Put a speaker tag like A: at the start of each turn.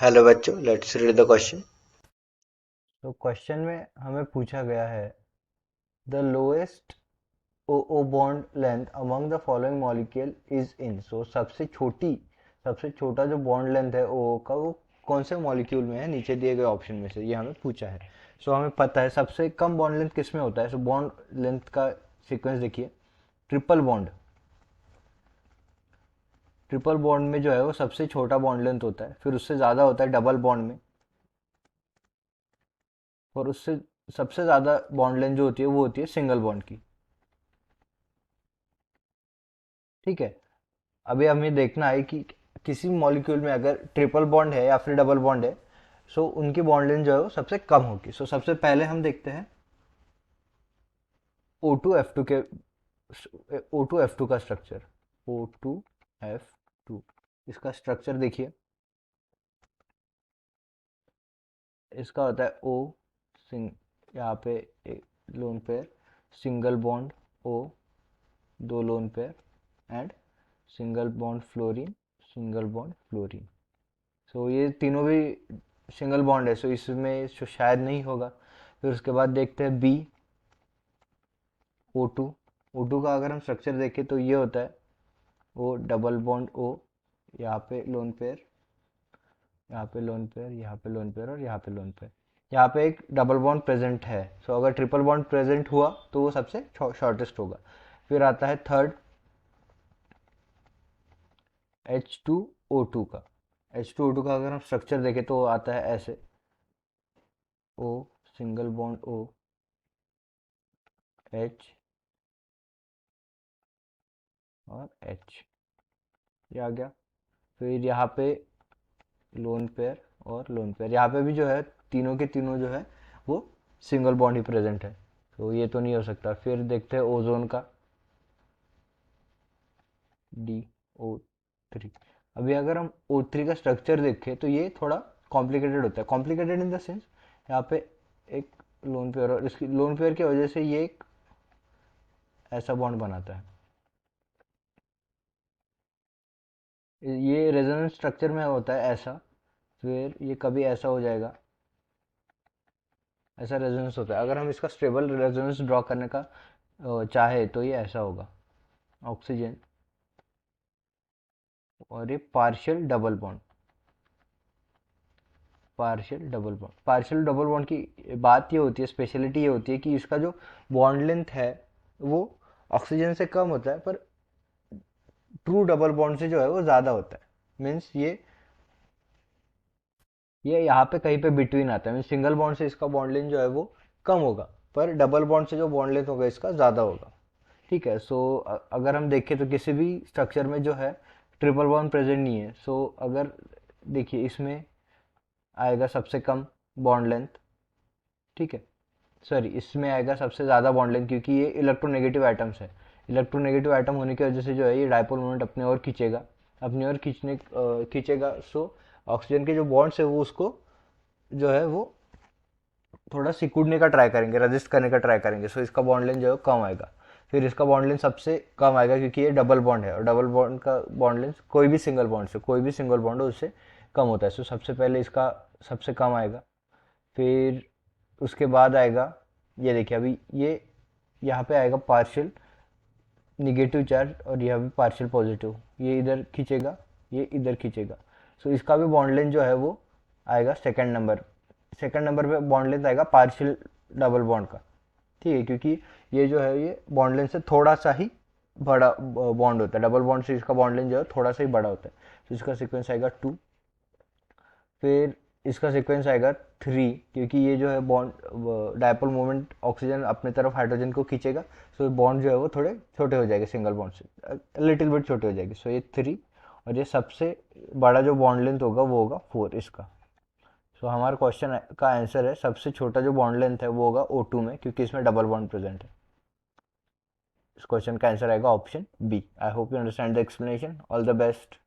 A: Hello बच्चों, let's read the question.
B: तो question में हमें पूछा गया है the lowest O bond length among the following molecule is in. So सबसे छोटा जो बॉन्ड लेंथ है ओ का, वो कौन से मॉलिक्यूल में है नीचे दिए गए ऑप्शन में से, ये हमें पूछा है। सो हमें पता है सबसे कम बॉन्ड लेंथ किस में होता है। सो बॉन्ड लेंथ का सीक्वेंस देखिए। ट्रिपल बॉन्ड में जो है वो सबसे छोटा बॉन्ड लेंथ होता है, फिर उससे ज़्यादा होता है डबल बॉन्ड में, और उससे सबसे ज़्यादा बॉन्ड लेंथ जो होती है वो होती है सिंगल बॉन्ड की। ठीक है। अभी हमें देखना है कि किसी मॉलिक्यूल में अगर ट्रिपल बॉन्ड है या फिर डबल बॉन्ड है, सो उनकी बॉन्ड लेंथ जो है वो सबसे कम होगी। सो सबसे पहले हम देखते हैं O2F2 के O2F2 का स्ट्रक्चर। O2F2 इसका स्ट्रक्चर देखिए। इसका होता है O सिंग, यहाँ पे एक lone pair, single bond O, दो lone pair, and single bond fluorine, single bond fluorine. So ये तीनों भी सिंगल बॉन्ड है, सो इसमें शायद नहीं होगा। फिर उसके बाद देखते हैं बी, O2। O2 का अगर हम स्ट्रक्चर देखें तो ये होता है O डबल बॉन्ड O, यहाँ पे लोन पेयर, यहाँ पे लोन पेयर, यहाँ पे लोन पेयर और यहाँ पे लोन पेयर। यहाँ पे एक डबल बॉन्ड प्रेजेंट है। सो अगर ट्रिपल बॉन्ड प्रेजेंट हुआ तो वो सबसे शॉर्टेस्ट होगा। फिर आता है थर्ड H2O2 का। H2O2 का अगर हम स्ट्रक्चर देखें तो वो आता है ऐसे O, single bond O, H और H, ये आ गया। फिर यहाँ पे लोन पेयर और लोन पेयर, यहाँ पे भी जो है तीनों के तीनों जो है वो सिंगल बॉन्ड ही प्रेजेंट है, तो ये तो नहीं हो सकता। फिर देखते हैं ओजोन का, DO3। अभी अगर हम O3 का स्ट्रक्चर देखें तो ये थोड़ा कॉम्प्लिकेटेड होता है। कॉम्प्लिकेटेड इन द सेंस, यहाँ पे एक लोन पेयर, और इसकी लोन पेयर की वजह से ये एक ऐसा बॉन्ड बनाता है। ये रेजोनेंस स्ट्रक्चर में होता है ऐसा, फिर ये कभी ऐसा हो जाएगा, ऐसा रेजोनेंस होता है। अगर हम इसका स्टेबल रेजोनेंस ड्रॉ करने का चाहे तो ये ऐसा होगा, ऑक्सीजन और ये partial double bond. Partial double bond की बात ये होती है, स्पेशलिटी ये होती है कि इसका जो बॉन्ड लेंथ है वो ऑक्सीजन से कम होता है, पर ट्रू डबल बॉन्ड से जो है वो ज़्यादा होता है। मीन्स ये यहाँ पे कहीं पे बिटवीन आता है। मीन्स सिंगल बॉन्ड से इसका बॉन्ड लेंथ जो है वो कम होगा, पर डबल बॉन्ड से जो बॉन्ड लेंथ होगा इसका ज़्यादा होगा। ठीक है। सो अगर हम देखें तो किसी भी स्ट्रक्चर में जो है ट्रिपल बॉन्ड प्रेजेंट नहीं है। सो अगर देखिए इसमें आएगा सबसे कम बॉन्ड लेंथ, ठीक है, सॉरी इसमें आएगा सबसे ज़्यादा बॉन्ड लेंथ, क्योंकि ये इलेक्ट्रोनेगेटिव आइटम्स है। इलेक्ट्रोनेगेटिव आइटम होने की वजह से जो है ये डायपोल मोमेंट अपने ओर खींचेगा, अपनी ओर खींचेगा। सो ऑक्सीजन के जो बॉन्ड्स है वो उसको जो है वो थोड़ा सिकुड़ने का ट्राई करेंगे, रजिस्ट करने का ट्राई करेंगे। सो इसका बॉन्ड लेंथ जो है कम आएगा। फिर इसका बॉन्ड लेंथ सबसे कम आएगा क्योंकि ये डबल बॉन्ड है, और डबल बॉन्ड का बॉन्ड लेंथ कोई भी सिंगल बॉन्ड हो उससे कम होता है। सो सबसे पहले इसका सबसे कम आएगा। फिर उसके बाद आएगा, ये देखिए अभी ये यहाँ पे आएगा पार्शियल निगेटिव चार्ज, और यह भी पार्शियल पॉजिटिव, ये इधर खींचेगा, ये इधर खींचेगा। सो इसका भी बॉन्ड लेंथ जो है वो आएगा सेकंड नंबर पे बॉन्ड लेंथ आएगा पार्शियल डबल बॉन्ड का। ठीक है, क्योंकि ये जो है ये बॉन्ड लेंथ से थोड़ा सा ही बड़ा बॉन्ड होता है। डबल बॉन्ड से इसका बॉन्ड लेंथ जो है थोड़ा सा ही बड़ा होता है। तो इसका सीक्वेंस आएगा 2। फिर इसका सीक्वेंस आएगा 3, क्योंकि ये जो है बॉन्ड डायपोल मोमेंट ऑक्सीजन अपने तरफ हाइड्रोजन को खींचेगा। सो बॉन्ड जो है वो थोड़े छोटे हो जाएंगे, सिंगल बॉन्ड से लिटिल बिट छोटे हो जाएंगे। सो ये 3, और ये सबसे बड़ा जो बॉन्ड लेंथ होगा वो होगा 4 इसका। सो हमारे क्वेश्चन का आंसर है सबसे छोटा जो बॉन्ड लेंथ है वो होगा O2 में, क्योंकि इसमें डबल बॉन्ड प्रेजेंट है। इस क्वेश्चन का आंसर आएगा option B. I hope you understand the explanation. All the best.